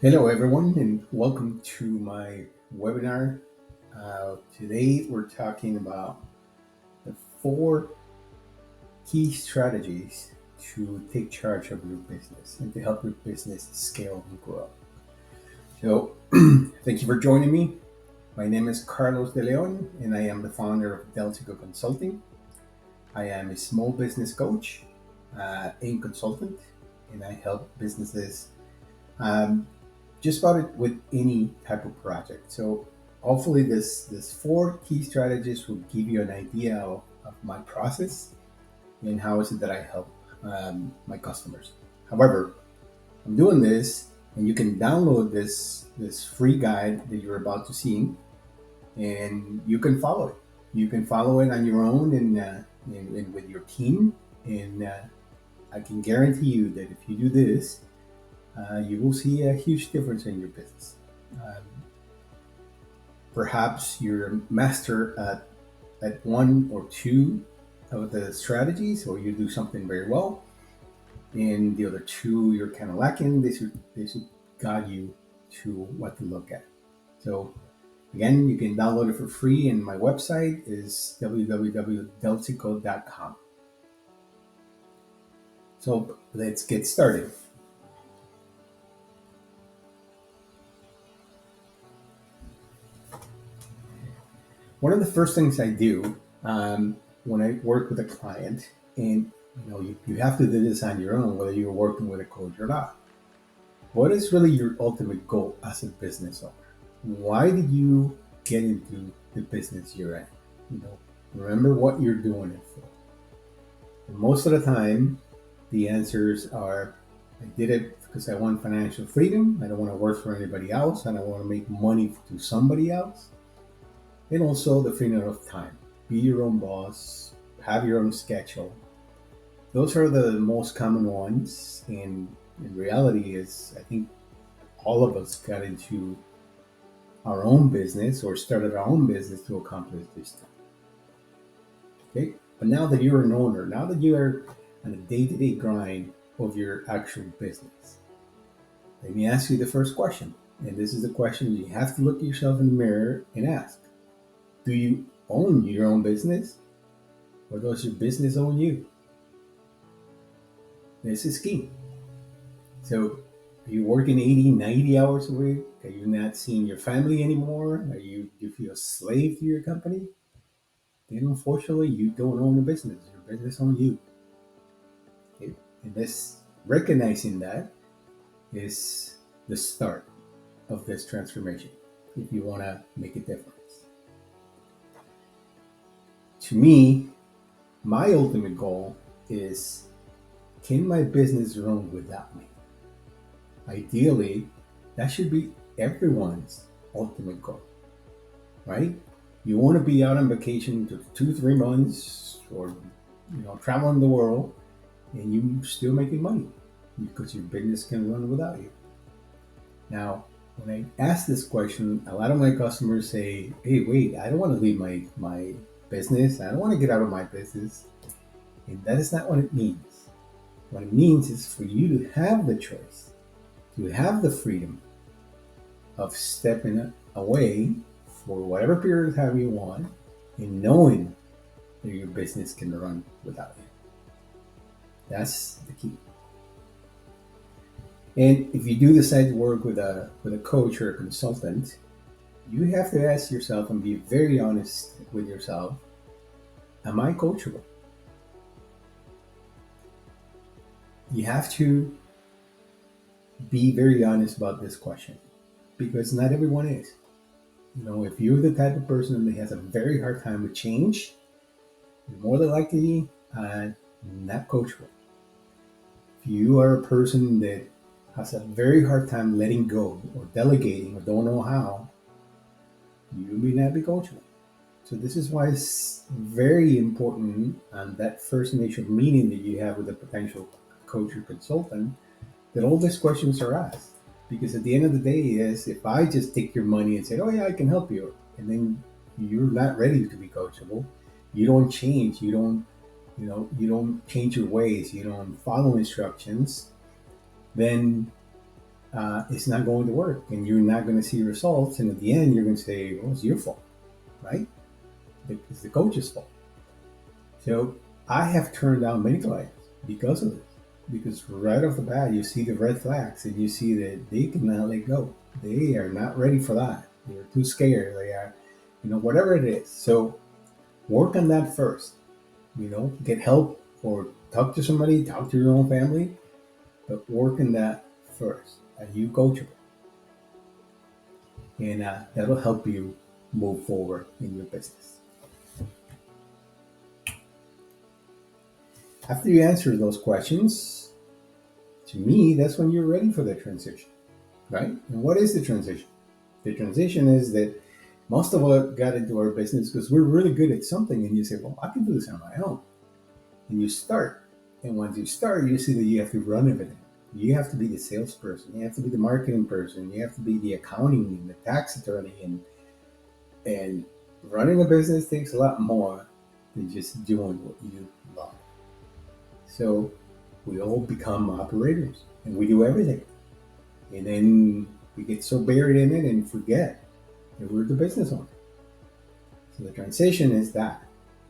Hello, everyone, and welcome to my webinar. Today, we're talking about the four key strategies to take charge of your business and to help your business scale and grow. So, thank you for joining me. My name is Carlos De Leon, and I am the founder of Deltico Consulting. I am a small business coach and consultant, and I help businesses um, just about it with any type of project. So hopefully this four key strategies will give you an idea of my process and how is it that I help my customers. However, I'm doing this, and you can download this free guide that you're about to see, and you can follow it. You can follow it on your own and with your team, and I can guarantee you that if you do this, you will see a huge difference in your business. Um, Perhaps you're a master at one or two of the strategies, or you do something very well, and the other two you're kind of lacking. This should guide you to what to look at. So again, you can download it for free, and my website is www.deltico.com. So let's get started. One of the first things I do when I work with a client, and you have to do this on your own, whether you're working with a coach or not. What is really your ultimate goal as a business owner? Why did you get into the business you're in? You know, remember what you're doing it for. And most of the time, the answers are, I did it because I want financial freedom. I don't want to work for anybody else. I don't want to make money to somebody else. And also the freedom of time. Be your own boss. Have your own schedule. Those are the most common ones. And in reality, is I think all of us got into our own business or started our own business to accomplish this thing. Okay. But now that you're an owner, now that you are on a day-to-day grind of your actual business, let me ask you the first question. And this is the question you have to look yourself in the mirror and ask. Do you own your own business, or does your business own you? This is key. So are you working 80, 90 hours a week? Are you not seeing your family anymore? You feel a slave to your company? Then unfortunately you don't own the business. Your business owns you. Okay? And this recognizing that is the start of this transformation if you want to make a difference. To me, my ultimate goal is, can my business run without me? Ideally, that should be everyone's ultimate goal, right? You want to be out on vacation to 2, 3 months, or traveling the world, and you still making money because your business can run without you. Now, when I ask this question, a lot of my customers say, "Hey, wait, I don't want to leave my business. I don't want to get out of my business." And that is not what it means. What it means is for you to have the choice, to have the freedom of stepping away for whatever period of time you want, and knowing that your business can run without you. That's the key. And if you do decide to work with a coach or a consultant, you have to ask yourself and be very honest with yourself. Am I coachable? You have to be very honest about this question, because not everyone is. If you're the type of person that has a very hard time with change, you're more than likely not coachable. If you are a person that has a very hard time letting go or delegating or don't know how, you may not be coachable. So this is why it's very important on that first initial meeting that you have with a potential coach or consultant, that all these questions are asked. Because at the end of the day, is if I just take your money and say, "Oh yeah, I can help you," and then you're not ready to be coachable, you don't change, you don't change your ways, you don't follow instructions, then it's not going to work, and you're not going to see results. And at the end, you're going to say, "Well, it's your fault, right? It's the coach's fault." So I have turned down many clients because of this. Because right off the bat, you see the red flags, and you see that they cannot let go. They are not ready for that. They're too scared. They are, whatever it is. So work on that first. Get help or talk to somebody, talk to your own family, but work on that first. Are you coachable? And that'll help you move forward in your business. After you answer those questions, to me, that's when you're ready for the transition, right? And what is the transition? The transition is that most of us got into our business because we're really good at something, and you say, "Well, I can do this on my own." And you start. And once you start, you see that you have to run everything. You have to be the salesperson. You have to be the marketing person. You have to be the accounting and the tax attorney. And running a business takes a lot more than just doing what you love. So we all become operators and we do everything. And then we get so buried in it and forget that we're the business owner. So the transition is that.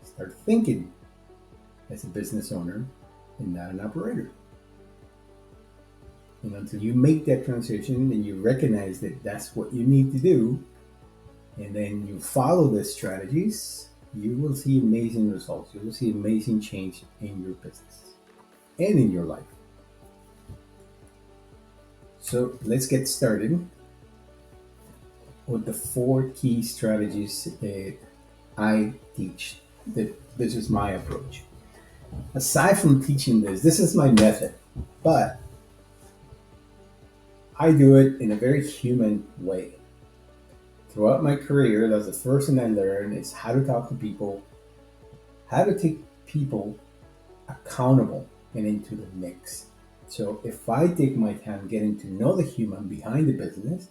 Start thinking as a business owner and not an operator. And until you make that transition and you recognize that that's what you need to do, and then you follow the strategies, you will see amazing results. You will see amazing change in your business and in your life. So let's get started with the 4 key strategies that I teach. This is my approach. Aside from teaching this is my method, but I do it in a very human way. Throughout my career, that's the first thing I learned is how to talk to people, how to take people accountable and into the mix. So if I take my time getting to know the human behind the business,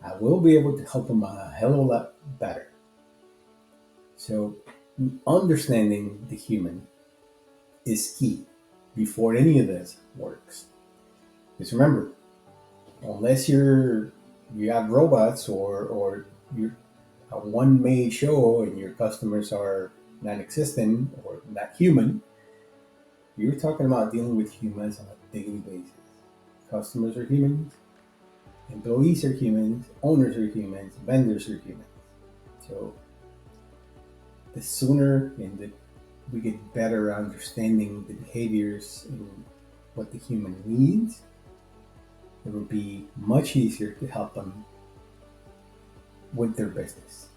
I will be able to help them a hell of a lot better. So understanding the human is key before any of this works. Because remember, unless you have robots or you're a one-man show and your customers are non-existent or not human, you're talking about dealing with humans on a daily basis. Customers are humans, employees are humans, owners are humans, vendors are humans. So the sooner and we get better understanding the behaviors and what the human needs, it will be much easier to help them with their business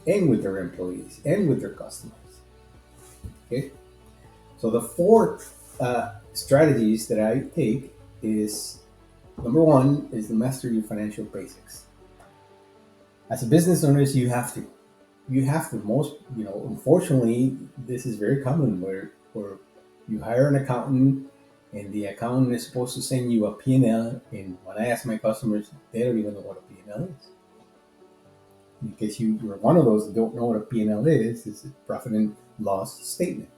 and with their employees and with their customers. Okay, so the 4 strategies that I take is number 1 is to master your financial basics. As a business owner, you have to. Most, unfortunately, this is very common where you hire an accountant and the accountant is supposed to send you a P&L. And when I ask my customers, they don't even know what a P&L is. In case you're one of those that don't know what a P&L is, it's a profit and loss statement.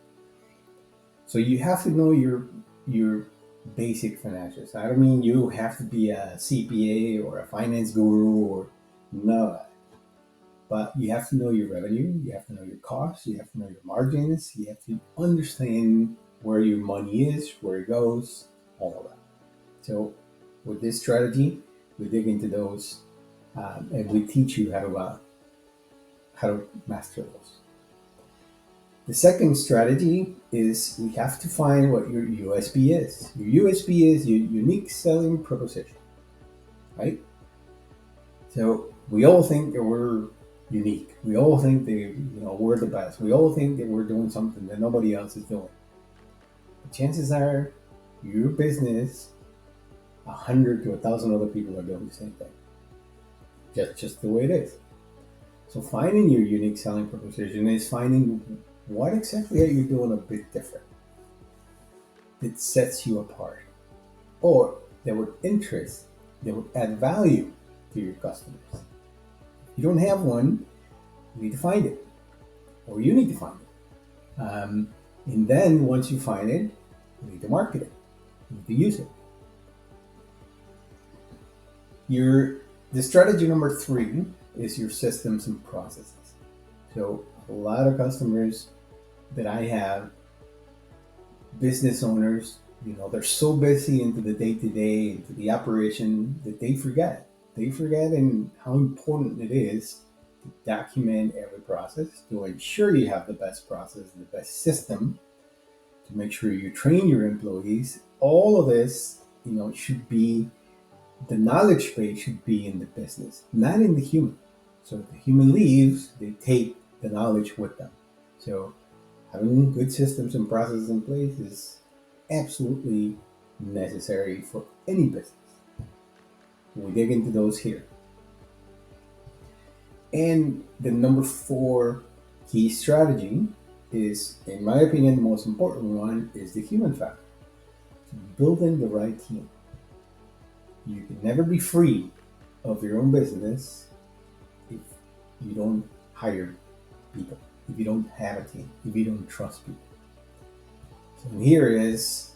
So you have to know your basic financials. I don't mean you have to be a CPA or a finance guru or no. But you have to know your revenue, you have to know your costs, you have to know your margins, you have to understand where your money is, where it goes, all of that. So with this strategy, we dig into those and we teach you how to master those. The second strategy is we have to find what your USP is. Your USP is your unique selling proposition, right? So we all think that we're unique. We all think that we're the best. We all think that we're doing something that nobody else is doing. But chances are, your business, 100 to 1,000 other people are doing the same thing. Just the way it is. So finding your unique selling proposition is finding what exactly are you doing a bit different that sets you apart, or that would add value to your customers. If you don't have one, you need to find it, or you need to find it. And then once you find it, you need to market it. You need to use it. Your the strategy number three is your systems and processes. So a lot of customers that I have, business owners, they're so busy into the day to day, into the operation that they forget. They forget and how important it is to document every process, to ensure you have the best process, the best system, to make sure you train your employees. All of this, should be the knowledge base should be in the business, not in the human. So if the human leaves, they take the knowledge with them. So having good systems and processes in place is absolutely necessary for any business. We dig into those here. And the number four key strategy is, in my opinion, the most important one is the human factor. So building the right team. You can never be free of your own business if you don't hire people, if you don't have a team, if you don't trust people. So here is,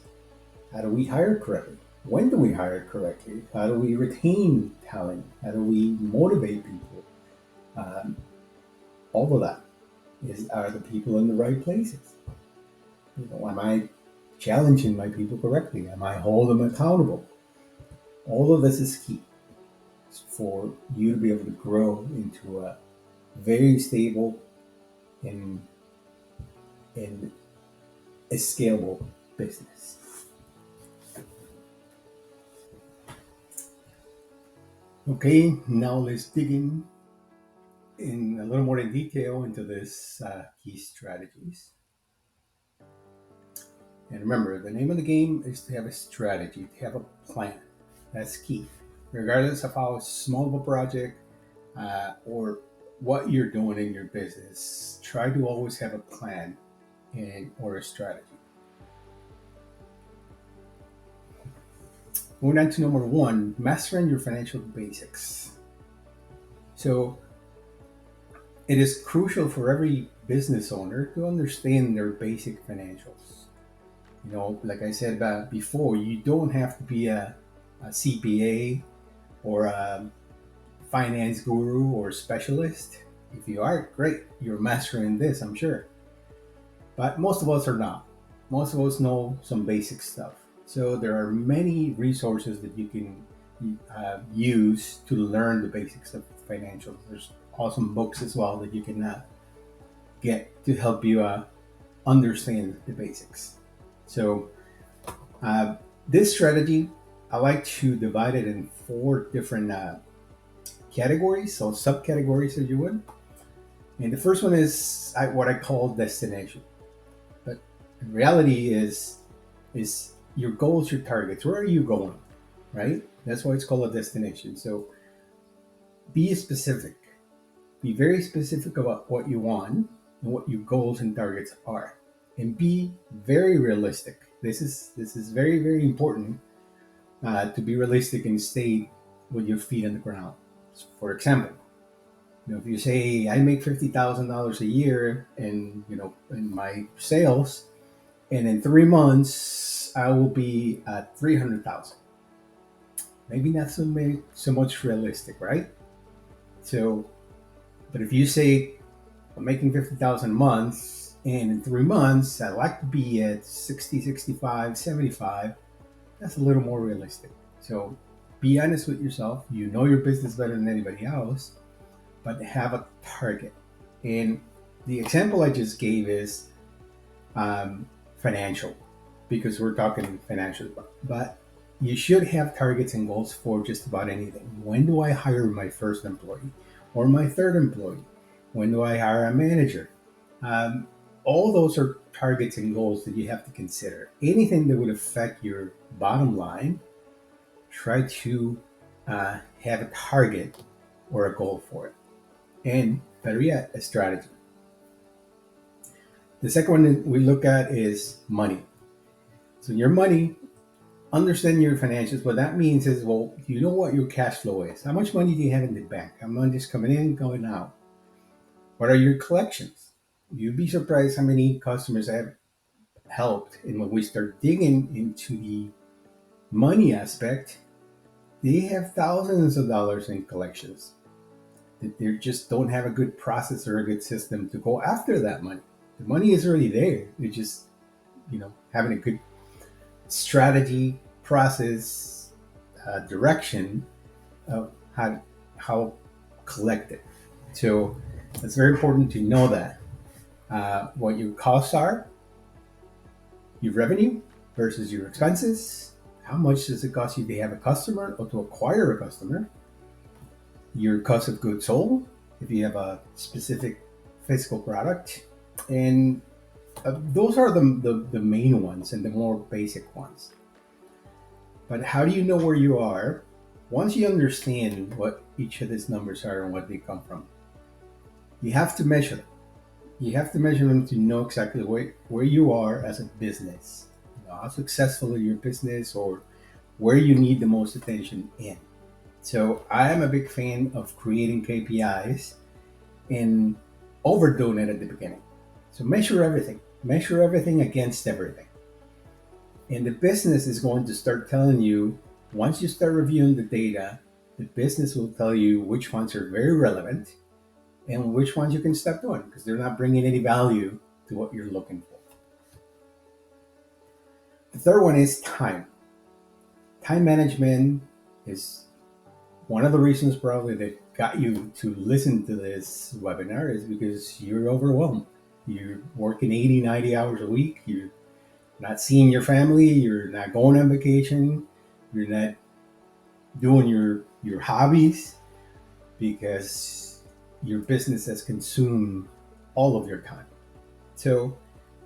how do we hire correctly? When do we hire correctly? How do we retain talent? How do we motivate people? Um, all of that are the people in the right places? Am I challenging my people correctly? Am I holding them accountable? All of this is key for you to be able to grow into a very stable and, and a scalable business. Okay, now let's dig in a little more in detail into this key strategies. And remember, the name of the game is to have a strategy, to have a plan. That's key. Regardless of how small of a project or what you're doing in your business, try to always have a plan or a strategy. Moving on to number one, mastering your financial basics. So it is crucial for every business owner to understand their basic financials. Like I said about before, you don't have to be a CPA or a finance guru or specialist. If you are, great, you're mastering this, I'm sure. But most of us are not. Most of us know some basic stuff. So there are many resources that you can use to learn the basics of financials. There's awesome books as well that you can get to help you understand the basics. So this strategy, I like to divide it in four different categories, so subcategories, if you would. And the first one is what I call destination. But in reality is your goals, your targets. Where are you going, right? That's why it's called a destination. So be specific. Be very specific about what you want and what your goals and targets are, and be very realistic. This is very, very important to be realistic and stay with your feet on the ground. So for example, if you say I make $50,000 a year in my sales, and in 3 months I will be at 300,000. Maybe not so much realistic, right? So, but if you say I'm making 50,000 a month, and in 3 months I'd like to be at 60, 65, 75, that's a little more realistic. So be honest with yourself. You know your business better than anybody else, but have a target. And the example I just gave is financial, because we're talking financial, but you should have targets and goals for just about anything. When do I hire my first employee or my third employee? When do I hire a manager? All those are targets and goals that you have to consider. Anything that would affect your bottom line, try to have a target or a goal for it. And better yet, a strategy. The second one that we look at is money. So your money, understand your financials. What that means is, well, you know what your cash flow is. How much money do you have in the bank? How much is coming in, going out? What are your collections? You'd be surprised how many customers have helped. And when we start digging into the money aspect, they have thousands of dollars in collections. That they just don't have a good process or a good system to go after that money. The money is already there. They just, having a good strategy, process, direction of how collect it. So it's very important to know that what your costs are, your revenue versus your expenses. How much does it cost you to have a customer or to acquire a customer? Your cost of goods sold, if you have a specific physical product, and those are the main ones and the more basic ones. But how do you know where you are once you understand what each of these numbers are and what they come from? You have to measure them. You have to measure them to know exactly where you are as a business, how successful is your business, or where you need the most attention in. So I am a big fan of creating KPIs and overdoing it at the beginning. So measure everything against everything. And the business is going to start telling you, once you start reviewing the data, the business will tell you which ones are very relevant and which ones you can stop doing because they're not bringing any value to what you're looking for. The third one is time. Time management is one of the reasons probably that got you to listen to this webinar is because you're overwhelmed. You're working 80, 90 hours a week. You're not seeing your family. You're not going on vacation. You're not doing your hobbies because your business has consumed all of your time. So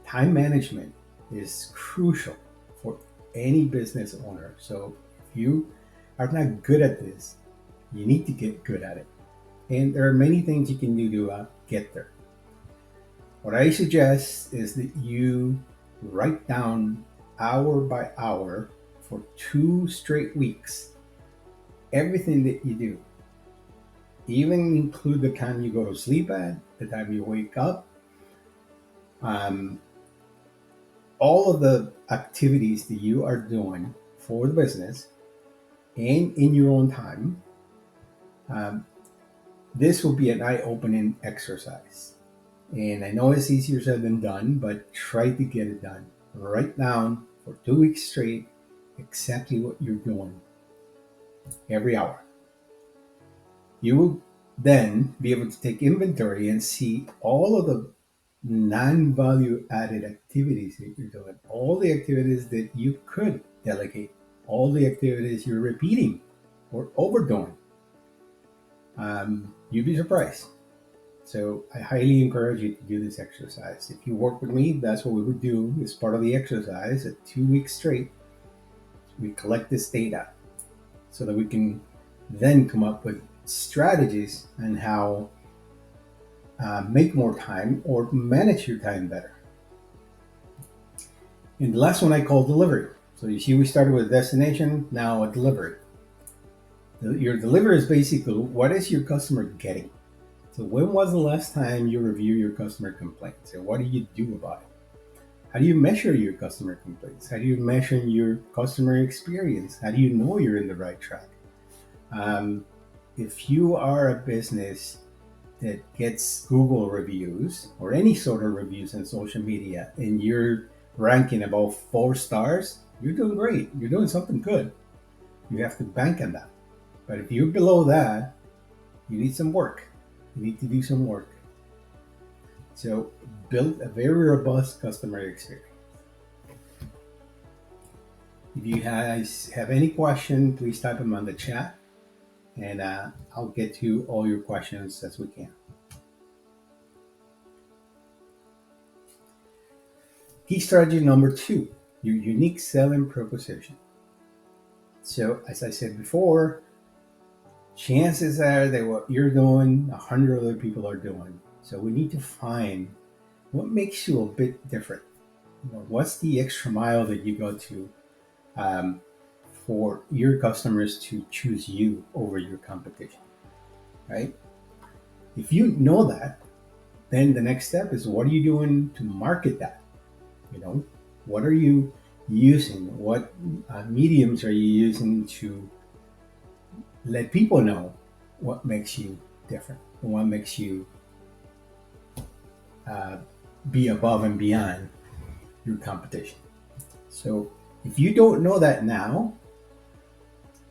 time management is crucial for any business owner. So if you are not good at this, you need to get good at it. And there are many things you can do to get there. What I suggest is that you write down hour by hour for 2 straight weeks everything that you do. Even include the time you go to sleep at, the time you wake up, all of the activities that you are doing for the business and in your own time. This will be an eye-opening exercise. And I know it's easier said than done, but try to get it done. Write down for 2 weeks straight exactly what you're doing every hour. You will then be able to take inventory and see all of the non-value added activities that you're doing, all the activities that you could delegate, all the activities you're repeating or overdoing. You'd be surprised. So I highly encourage you to do this exercise. If you work with me, that's what we would do as part of the exercise. At 2 weeks straight, we collect this data so that we can then come up with strategies on how make more time or manage your time better. And the last one I call delivery. So you see, we started with destination, now a delivery. Your delivery is basically what is your customer getting? So when was the last time you review your customer complaints and what do you do about it? How do you measure your customer complaints? How do you measure your customer experience? How do you know you're in the right track? If you are a business that gets Google reviews or any sort of reviews on social media and you're ranking about 4 stars, you're doing great. You're doing something good. You have to bank on that. But if you're below that, you need some work. You need to do some work. So build a very robust customer experience. If you guys have any question, please type them on the chat and I'll get to all your questions as we can. Key strategy number 2, your unique selling proposition. So as I said before, chances are that what you're doing, 100 other people are doing. So we need to find what makes you a bit different. What's the extra mile that you go to for your customers to choose you over your competition, right? If you know that, then the next step is what are you doing to market that? What are you using? What mediums are you using to let people know what makes you different, what makes you uh, be above and beyond your competition. So if you don't know that now,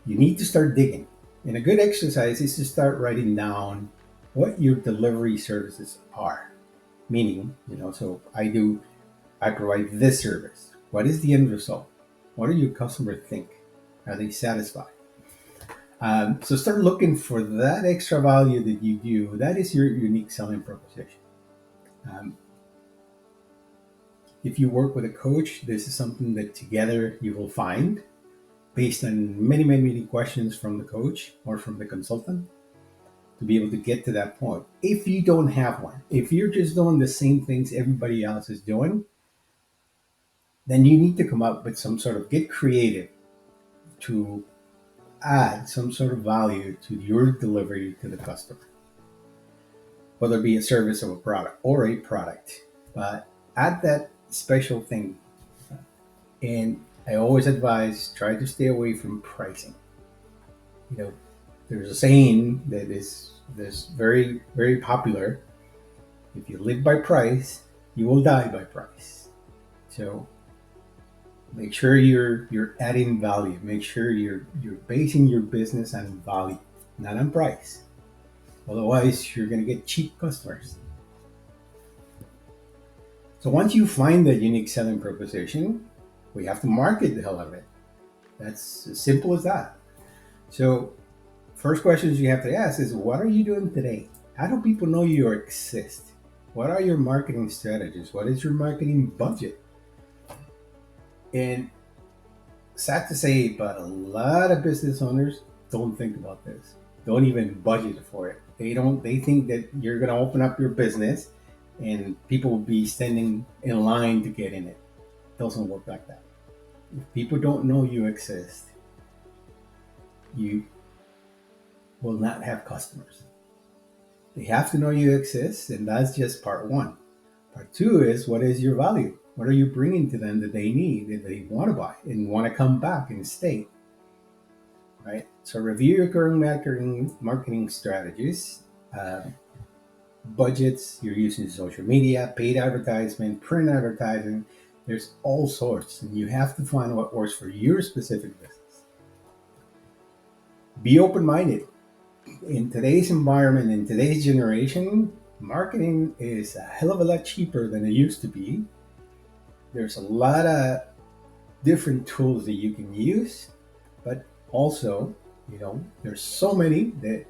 you need to start digging. And a good exercise is to start writing down what your delivery services are. Meaning, so I provide this service. What is the end result? What do your customers think? Are they satisfied? So start looking for that extra value that you do. That is your unique selling proposition. Um, if you work with a coach, this is something that together you will find based on many, many, many questions from the coach or from the consultant to be able to get to that point. If you don't have one, if you're just doing the same things everybody else is doing, then you need to come up with some sort of get creative to add some sort of value to your delivery to the customer, whether it be a service or a product or a product. But add that special thing. And I always advise try to stay away from pricing. You know, there's a saying that is this very, very popular. If you live by price, you will die by price. So make sure you're adding value. Make sure you're basing your business on value, not on price. Otherwise, you're going to get cheap customers. So once you find that unique selling proposition, we have to market the hell out of it. That's as simple as that. So first questions you have to ask is what are you doing today? How do people know you exist? What are your marketing strategies? What is your marketing budget? And sad to say, but a lot of business owners don't think about this. Don't even budget for it. They think that you're gonna open up your business and people will be standing in line to get in it. It doesn't work like that. If people don't know you exist, you will not have customers. They have to know you exist, and that's just part one. Part two is what is your value? What are you bringing to them that they need, that they want to buy and want to come back and stay? Right? So review your current marketing strategies, uh, budgets. You're using social media, paid advertisement, print advertising. There's all sorts, and you have to find what works for your specific business. Be open-minded. In today's environment, in today's generation, marketing is a hell of a lot cheaper than it used to be. There's a lot of different tools that you can use, but also, there's so many that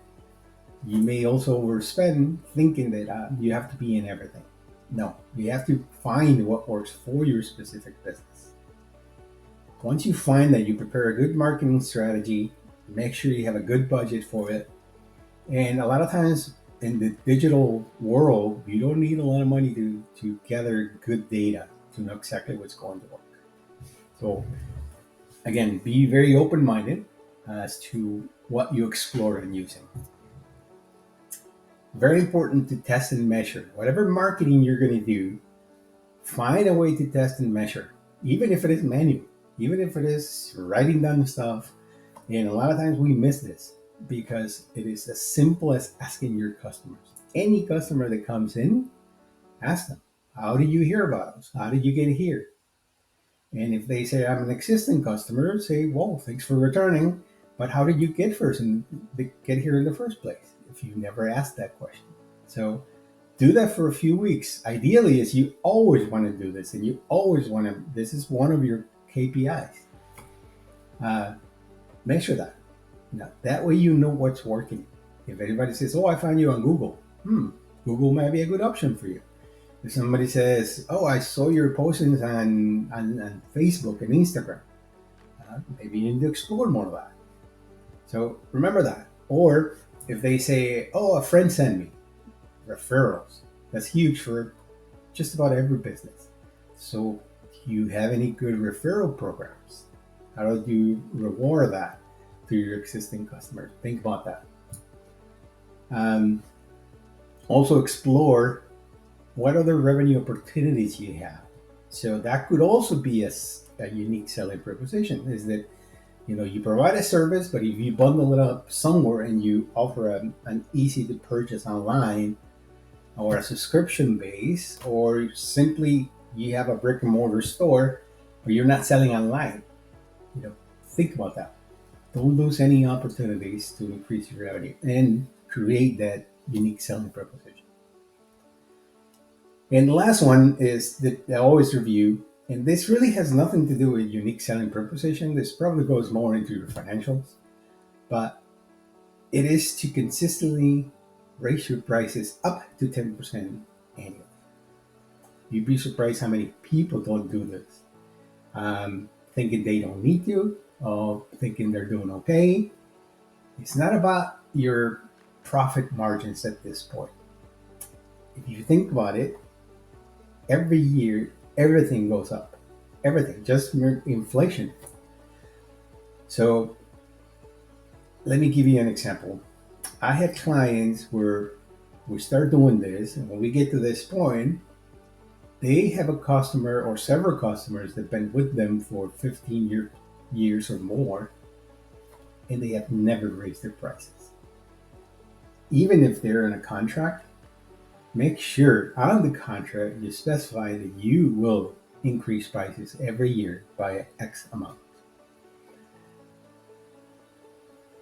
you may also overspend thinking that you have to be in everything. No, you have to find what works for your specific business. Once you find that, you prepare a good marketing strategy, make sure you have a good budget for it. And a lot of times in the digital world, you don't need a lot of money to gather good data to know exactly what's going to work. So again, be very open-minded as to what you explore in using. Very important to test and measure. Whatever marketing you're going to do, find a way to test and measure, even if it is manual, even if it is writing down stuff. And a lot of times we miss this because it is as simple as asking your customers. Any customer that comes in, ask them, how did you hear about us? How did you get here? And if they say, I'm an existing customer, say, well, thanks for returning. But how did you get here in the first place? If you never asked that question. So do that for a few weeks. Ideally, is you always want to do this and you always want to, this is one of your KPIs. Measure that. Now, that way you know what's working. If anybody says, oh, I found you on Google, Google might be a good option for you. If somebody says, oh, I saw your postings on Facebook and Instagram, maybe you need to explore more of that. So remember that. Or if they say, oh, a friend sent me, referrals. That's huge for just about every business. So do you have any good referral programs? How do you reward that to your existing customers? Think about that. Also explore what other revenue opportunities you have. So that could also be a unique selling proposition is that, You provide a service, but if you bundle it up somewhere and you offer an easy to purchase online or a subscription base, or simply you have a brick and mortar store, but you're not selling online, you know, think about that. Don't lose any opportunities to increase your revenue and create that unique selling proposition. And the last one is that I always review, and this really has nothing to do with unique selling proposition. This probably goes more into your financials, but it is to consistently raise your prices up to 10% annually. You'd be surprised how many people don't do this, thinking they don't need to, or thinking they're doing okay. It's not about your profit margins at this point. If you think about it, every year everything goes up. Everything, just inflation. So let me give you an example. I had clients where we start doing this, and when we get to this point, they have a customer or several customers that have been with them for 15 years or more, and they have never raised their prices. Even if they're in a contract, make sure on the contract you specify that you will increase prices every year by X amount.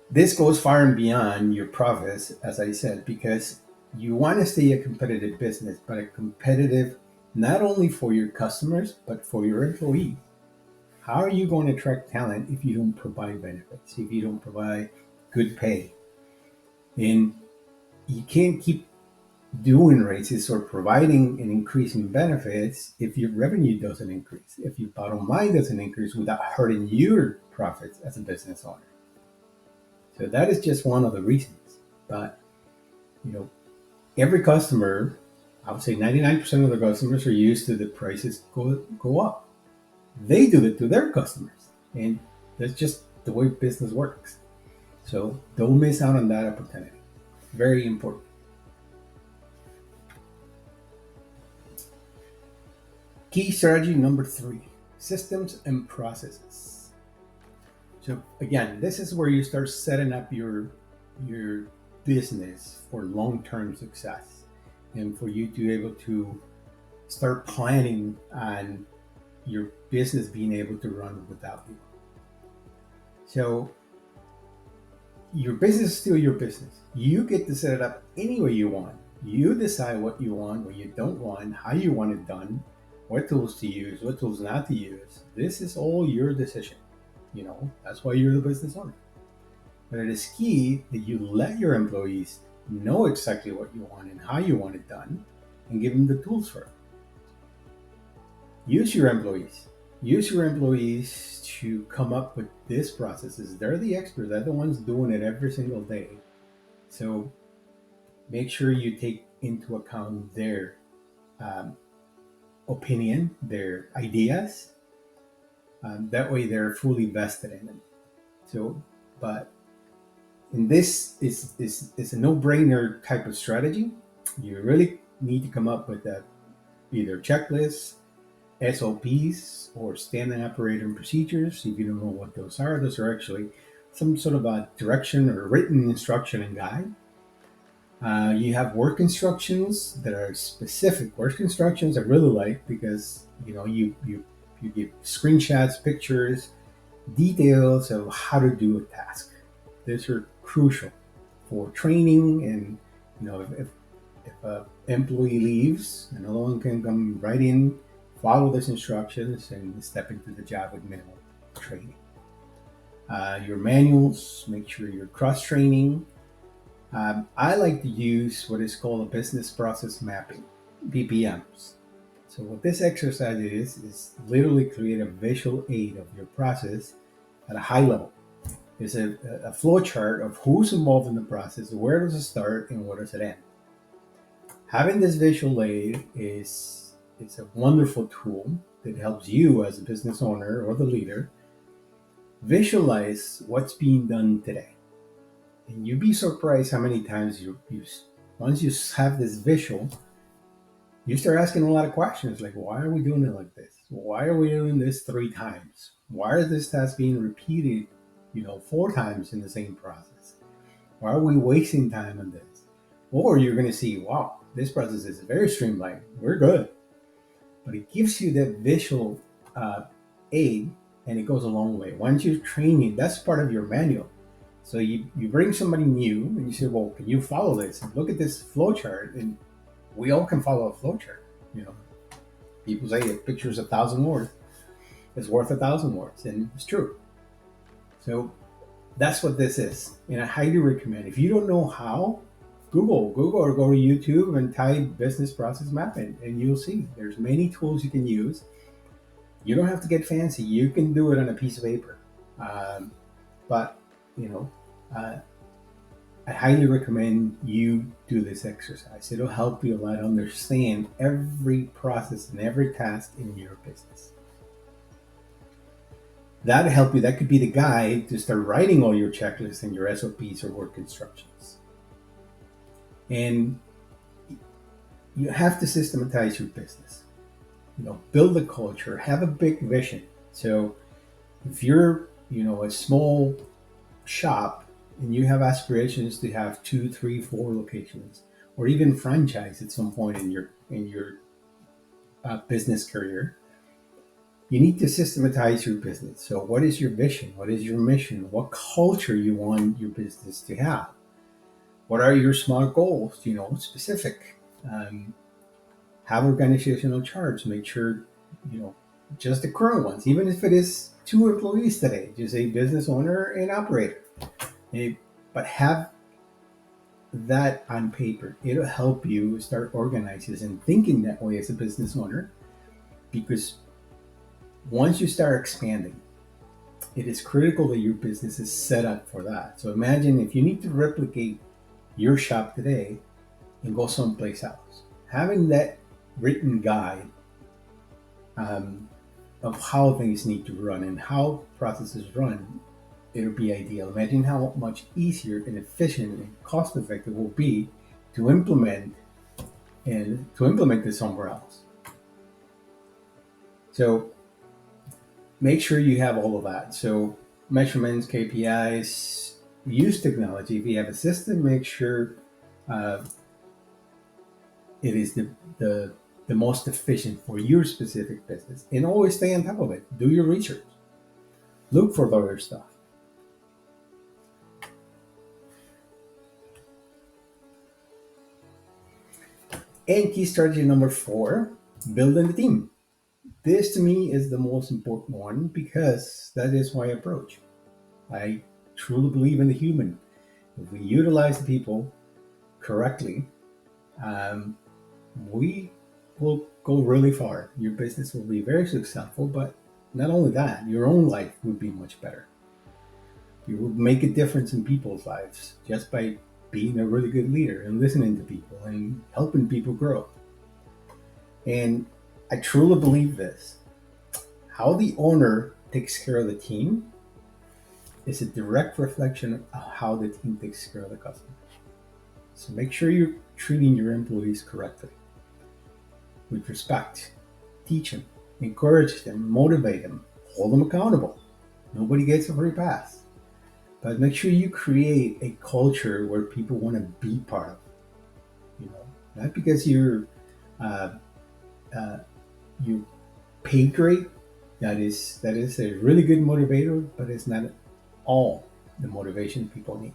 This goes far and beyond your profits, as I said, because you want to stay a competitive business, but a competitive not only for your customers, but for your employees. How are you going to attract talent if you don't provide benefits, if you don't provide good pay? And you can't keep doing raises or providing and increasing benefits if your revenue doesn't increase, if your bottom line doesn't increase without hurting your profits as a business owner. So that is just one of the reasons. But you know, every customer, I would say 99% of the customers are used to the prices go up. They do it to their customers, and that's just the way business works. So don't miss out on that opportunity. Very important. Key strategy number 3: systems and processes. So again, this is where you start setting up your business for long-term success, and for you to be able to start planning on your business being able to run without you. So your business is still your business. You get to set it up any way you want. You decide what you want, what you don't want, how you want it done, what tools to use, what tools not to use. This is all your decision. That's why you're the business owner. But it is key that you let your employees know exactly what you want and how you want it done, and give them the tools for it. Use your employees. Use your employees to come up with these processes. They're the experts. They're the ones doing it every single day. So make sure you take into account their opinion, their ideas. That way they're fully vested in them. So, but in this is a no-brainer type of strategy. You really need to come up with either checklists, SOPs, or standard operating procedures. If you don't know what those are actually some sort of a direction or written instruction and guide. You have work instructions that are specific. Work instructions I really like because you give screenshots, pictures, details of how to do a task. These are crucial for training, and if an employee leaves, another one can come right in, follow these instructions, and step into the job with minimal training. Your manuals, make sure you're cross-training. I like to use what is called a business process mapping, BPMs. So what this exercise is literally create a visual aid of your process at a high level. It's a flow chart of who's involved in the process, where does it start, and where does it end. Having this visual aid is a wonderful tool that helps you as a business owner or the leader visualize what's being done today. And you'd be surprised how many times once you have this visual, you start asking a lot of questions like, why are we doing it like this? Why are we doing this 3 times? Why is this task being repeated 4 times in the same process? Why are we wasting time on this? Or you're going to see, wow, this process is very streamlined. We're good. But it gives you that visual uh, aid, and it goes a long way. Once you're training, that's part of your manual. So you bring somebody new and you say, well, can you follow this? And look at this flow chart. And we all can follow a flow chart. You know, people say a picture's 1,000 words. It's worth 1,000 words. And it's true. So that's what this is. And I highly recommend, if you don't know how, Google or go to YouTube and type business process mapping, and you'll see there's many tools you can use. You don't have to get fancy. You can do it on a piece of paper. But, you know, uh, I highly recommend you do this exercise. It'll help you a lot understand every process and every task in your business. That'll help you. That could be the guide to start writing all your checklists and your SOPs or work instructions. And you have to systematize your business. Build a culture, have a big vision. So if you're, a small shop and you have aspirations to have 2, 3, 4 locations, or even franchise at some point in your business career, you need to systematize your business. So what is your vision? What is your mission? What culture you want your business to have? What are your smart goals? Specific. Have organizational charts. Make sure, just the current ones, even if it is 2 employees today, just a business owner and operator. But have that on paper. It'll help you start organizing and thinking that way as a business owner, because once you start expanding, it is critical that your business is set up for that. So imagine if you need to replicate your shop today and go someplace else. Having that written guide of how things need to run and how processes run, it'll be ideal. Imagine how much easier and efficient and cost effective it will be to implement this somewhere else. So make sure you have all of that. So measurements, KPIs, use technology. If you have a system, make sure it is the most efficient for your specific business, and always stay on top of it. Do your research. Look for other stuff. And key strategy number 4, building the team. This to me is the most important one, because that is my approach. I truly believe in the human. If we utilize the people correctly, we will go really far. Your business will be very successful, but not only that, your own life would be much better. You will make a difference in people's lives just by being a really good leader and listening to people and helping people grow. And I truly believe this. How the owner takes care of the team is a direct reflection of how the team takes care of the customer. So make sure you're treating your employees correctly, with respect. Teach them, encourage them, motivate them, hold them accountable. Nobody gets a free pass. But make sure you create a culture where people want to be part of. Not because uh, uh, you pay great. That is a really good motivator, but it's not all the motivation people need.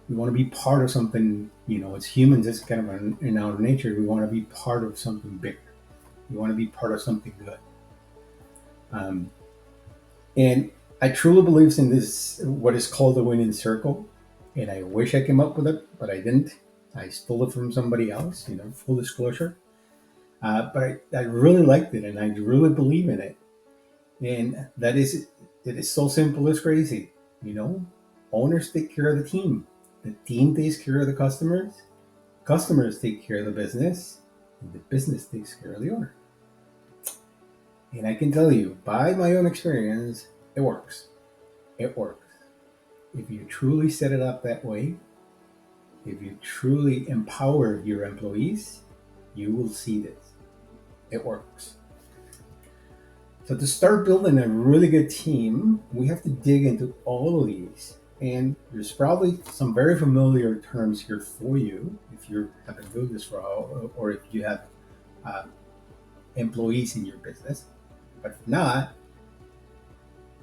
We want to be part of something. As humans, it's kind of in our nature. We want to be part of something bigger. We want to be part of something good. And I truly believe in this, what is called the winning circle. And I wish I came up with it, but I didn't. I stole it from somebody else, full disclosure. But I really liked it, and I really believe in it. And it is so simple as crazy. Owners take care of the team takes care of the customers take care of the business, and the business takes care of the owner. And I can tell you, by my own experience, it works. It works. If you truly set it up that way, if you truly empower your employees, you will see this. It works. So to start building a really good team, we have to dig into all of these. And there's probably some very familiar terms here for you if you have been doing this for a while, or if you have uh, employees in your business. But if not,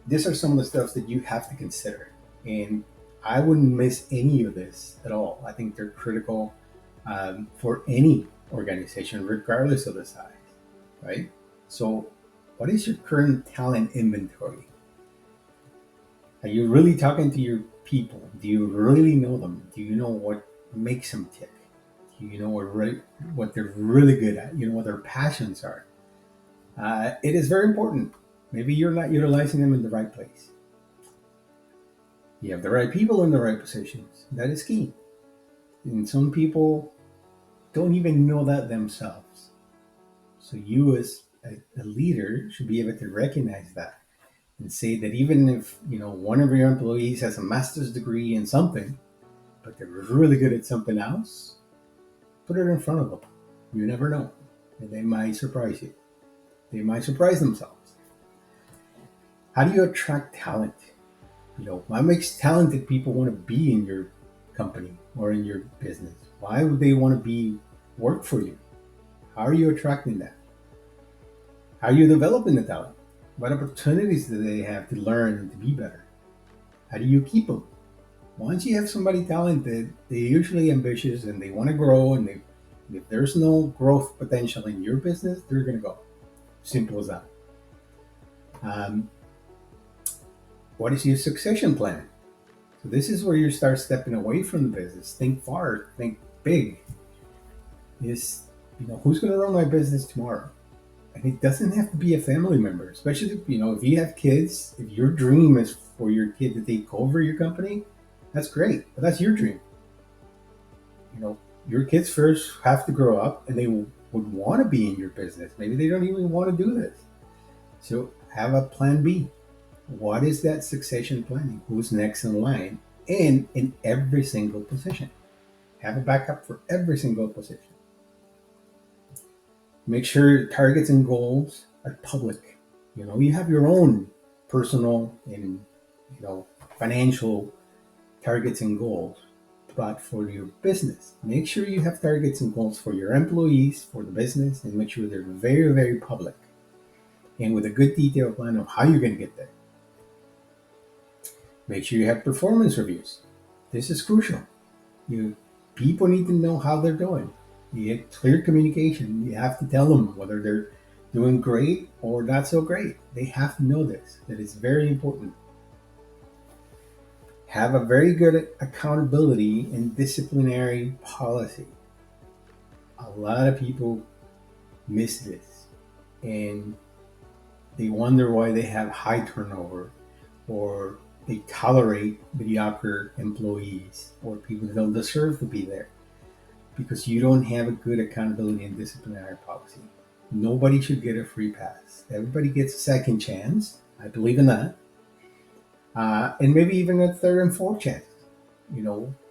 these are some of the stuff that you have to consider. And I wouldn't miss any of this at all. I think they're critical for any organization, regardless of the size, right? So, what is your current talent inventory? Are you really talking to your people? Do you really know them? Do you know what makes them tick? Do you know what they're really good at? You know what their passions are? It is very important. Maybe you're not utilizing them in the right place. You have the right people in the right positions. That is key. And some people don't even know that themselves. So you, as a leader, should be able to recognize that and say that even if one of your employees has a master's degree in something, but they're really good at something else, put it in front of them. You never know, and they might surprise you. They might surprise themselves. How do you attract talent? What makes talented people want to be in your company or in your business? Why would they want to be work for you? How are you attracting that? How are you developing the talent? What opportunities do they have to learn and to be better? How do you keep them? Once you have somebody talented, they're usually ambitious and they want to grow. And if there's no growth potential in your business, they're going to go. Simple as that. Um, what is your succession plan? So this is where you start stepping away from the business. Think far, think big. Is who's going to run my business tomorrow? And it doesn't have to be a family member, especially if you have kids. If your dream is for your kid to take over your company, that's great. But that's your dream. Your kids first have to grow up, and they would want to be in your business. Maybe they don't even want to do this. So have a plan B. What is that succession planning? Who's next in line? And in every single position. Have a backup for every single position. Make sure targets and goals are public. You have your own personal and financial targets and goals, but for your business, make sure you have targets and goals for your employees, for the business, and make sure they're very, very public and with a good detailed plan of how you're going to get there. Make sure you have performance reviews. This is crucial. People need to know how they're doing. You get clear communication. You have to tell them whether they're doing great or not so great. They have to know this. That is very important. Have a very good accountability and disciplinary policy. A lot of people miss this and they wonder why they have high turnover, or they tolerate mediocre employees or people that don't deserve to be there, because you don't have a good accountability and disciplinary policy. Nobody should get a free pass. Everybody gets a second chance. I believe in that. And maybe even a third and fourth chance.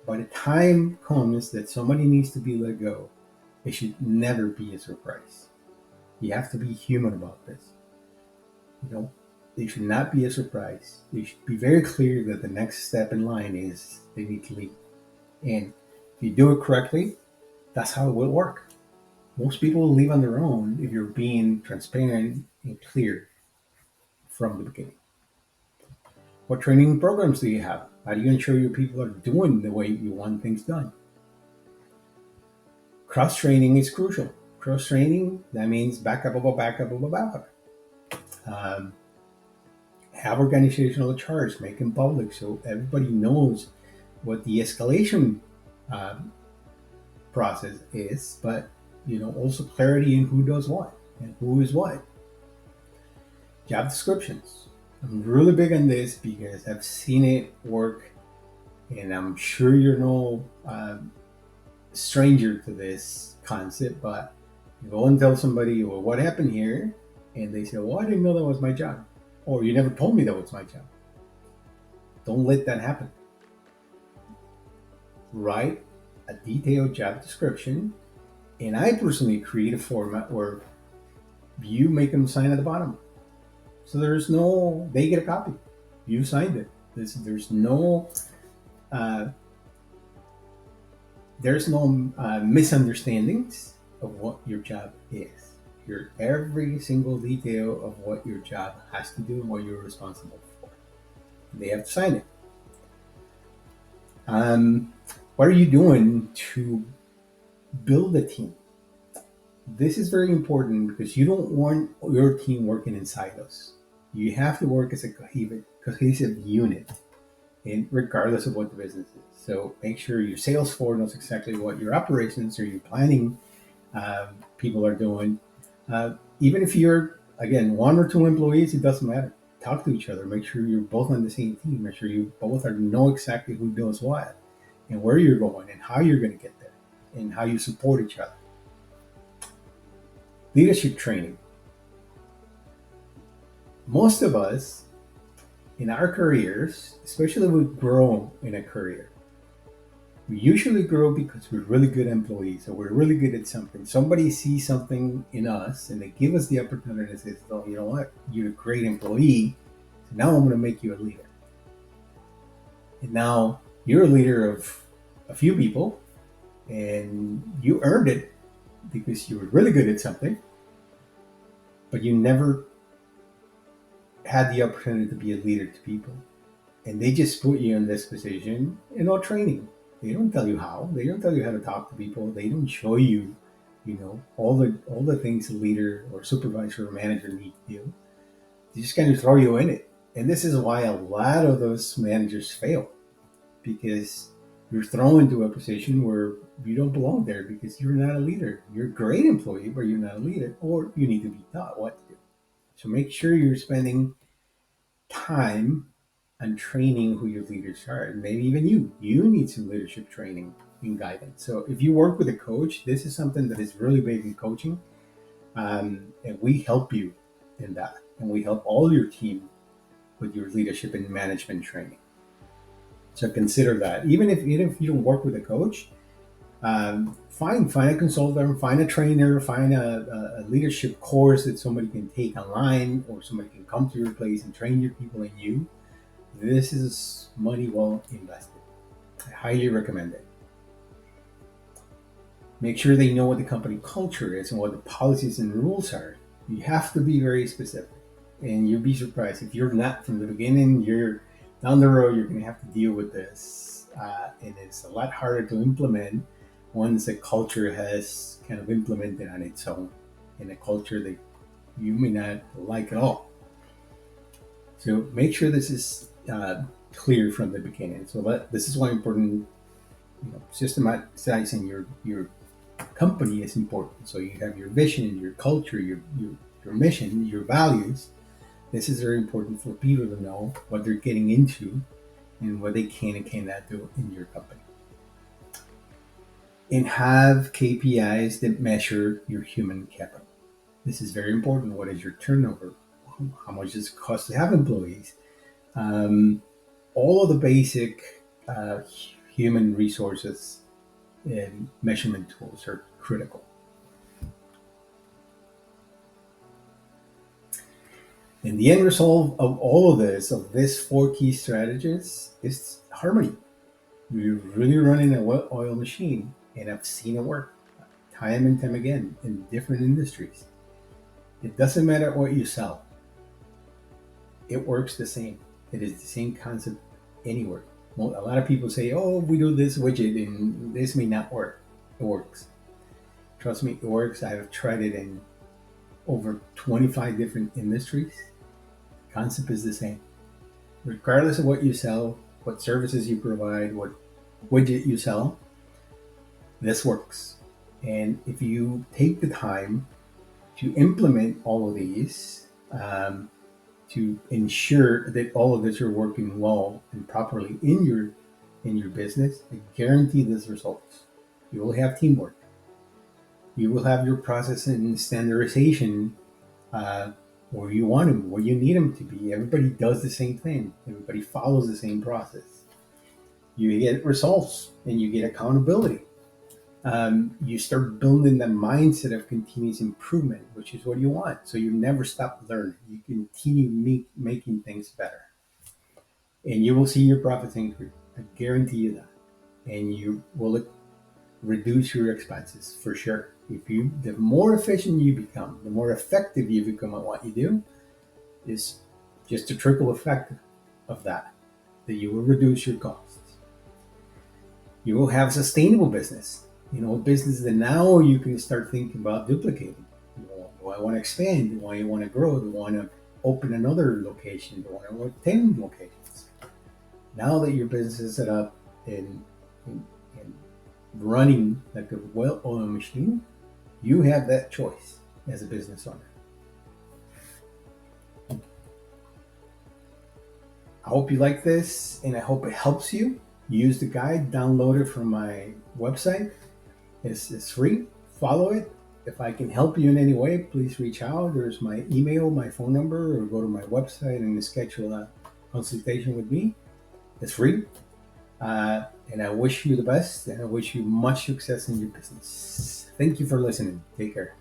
By the time comes that somebody needs to be let go, it should never be a surprise. You have to be human about this. They should not be a surprise. They should be very clear that the next step in line is they need to leave. And if you do it correctly, that's how it will work. Most people will leave on their own if you're being transparent and clear from the beginning. What training programs do you have? How do you ensure your people are doing the way you want things done? Cross training is crucial. Cross training, that means backup of a backup of a backup. Have organizational charts, make them public so everybody knows what the escalation process is, but also clarity in who does what and who is what. Job descriptions. I'm really big on this because I've seen it work, and I'm sure you're no stranger to this concept. But you go and tell somebody, well, what happened here? And they say, well, I didn't know that was my job. Or you never told me that was my job. Don't let that happen. Write a detailed job description. And I personally create a format where you make them sign at the bottom. So they get a copy. You signed it. There's no uh, misunderstandings of what your job is. Your every single detail of what your job has to do and what you're responsible for. They have to sign it. Um, what are you doing to build a team? This is very important because you don't want your team working in silos. You have to work as a cohesive unit, and regardless of what the business is. So make sure your sales force knows exactly what your operations or your planning people are doing. Even if you're, again, one or two employees, it doesn't matter. Talk to each other. Make sure you're both on the same team. Make sure you both know exactly who does what and where you're going and how you're going to get there and how you support each other. Leadership training. Most of us in our careers, especially if we grow in a career, we usually grow because we're really good employees or we're really good at something. Somebody sees something in us and they give us the opportunity to say, oh, you know what? You're a great employee. So now I'm going to make you a leader. And now you're a leader of a few people and you earned it because you were really good at something, but you never had the opportunity to be a leader to people. And they just put you in this position in no training. They don't tell you how. They don't tell you how to talk to people. They don't show you, all the things a leader or supervisor or manager need to do. They just kind of throw you in it. And this is why a lot of those managers fail, because you're thrown into a position where you don't belong there because you're not a leader. You're a great employee, but you're not a leader, or you need to be taught what to do. So make sure you're spending time and training who your leaders are. And maybe even you need some leadership training and guidance. So if you work with a coach, this is something that is really big in coaching. And we help you in that. And we help all your team with your leadership and management training. So consider that. Even if you don't work with a coach, find a consultant, find a trainer, find a leadership course that somebody can take online, or somebody can come to your place and train your people and you. This is money well invested. I highly recommend it. Make sure they know what the company culture is and what the policies and rules are. You have to be very specific. And you'll be surprised if you're not from the beginning. You're down the road, you're going to have to deal with this. And it's a lot harder to implement once the culture has kind of implemented on its own, in a culture that you may not like at all. So make sure this is clear from the beginning. So this is why important, systematizing your company is important. So you have your vision, your culture, your mission, your values. This is very important for people to know what they're getting into and what they can and cannot do in your company. And have KPIs that measure your human capital. This is very important. What is your turnover? How much does it cost to have employees? All of the basic human resources and measurement tools are critical. And the end result of all of this, of these four key strategies, is harmony. You're really running a well-oiled machine, and I've seen it work time and time again in different industries. It doesn't matter what you sell, it works the same. It is the same concept anywhere. Well, a lot of people say, oh, we do this widget and this may not work. It works. Trust me, it works. I've tried it in over 25 different industries. The concept is the same. Regardless of what you sell, what services you provide, what widget you sell, this works. And if you take the time to implement all of these, to ensure that all of this are working well and properly in your business, I guarantee these results. You will have teamwork. You will have your process and standardization where you want them, where you need them to be. Everybody does the same thing. Everybody follows the same process. You get results and you get accountability. You start building the mindset of continuous improvement, which is what you want. So you never stop learning. You continue making things better, and you will see your profits increase. I guarantee you that, and you will reduce your expenses for sure. The more efficient you become, the more effective you become at what you do, is just a trickle effect of that you will reduce your costs. You will have sustainable business. A business that now you can start thinking about duplicating. Do I want to expand? Do I want to grow? Do I want to open another location? Do I want 10 locations? Now that your business is set up and running like a well-oiled machine, you have that choice as a business owner. I hope you like this and I hope it helps you. Use the guide, download it from my website. It's free. Follow it. If I can help you in any way, please reach out. There's my email, my phone number, or go to my website and schedule a consultation with me. It's free. And I wish you the best and I wish you much success in your business. Thank you for listening. Take care.